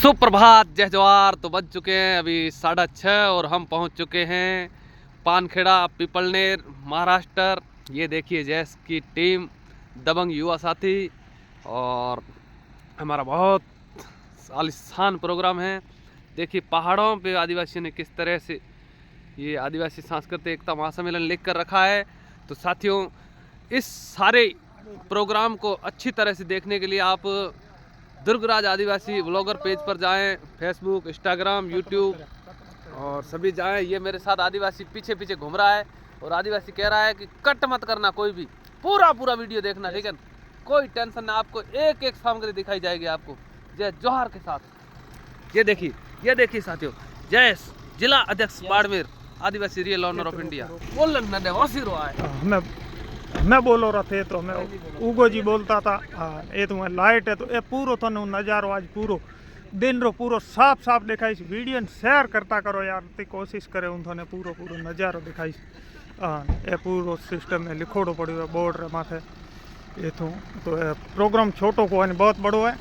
सुप्रभात, जय जवाहर। तो बज चुके हैं अभी 6:30 और हम पहुंच चुके हैं पानखेड़ा, पीपलनेर, महाराष्ट्र। ये देखिए जैस की टीम, दबंग युवा साथी, और हमारा बहुत आलिशान प्रोग्राम है। देखिए पहाड़ों पे आदिवासियों ने किस तरह से ये आदिवासी सांस्कृतिक एकता महासम्मेलन लिख कर रखा है। तो साथियों, इस सारे प्रोग्राम को अच्छी तरह से देखने के लिए आप दुर्गराज आदिवासी व्लॉगर पेज पर जाएं, फेसबुक, इंस्टाग्राम, यूट्यूब और सभी जाएं। ये मेरे साथ आदिवासी पीछे पीछे घूम रहा है और आदिवासी कह रहा है कि कट मत करना, कोई भी पूरा वीडियो देखना, ठीक है? कोई टेंशन ना, आपको एक एक सामग्री दिखाई जाएगी आपको जय जौहर के साथ। ये देखिए साथियों, जयस जिला अध्यक्ष बाड़मेर, आदिवासी रियल ऑनर ऑफ इंडिया। बोलन नने वसी रो आए मैं बोलो रहा थे तो मैं उगो जी बोलता था। ये तो लाइट है तो ये पूरा थोड़ा नज़ारो आज पूरा दिन रो पूरा साफ साफ दिखाई। वीडियो शेयर करता करो यार, ती कोशिश करे उन्होंने पूरा नज़ारो दिखाई। ये पूरा सिस्टम में लिखोड़ो पड़ो है बोर्ड रे माथे। ये तो प्रोग्राम छोटो को बहुत बड़ो है।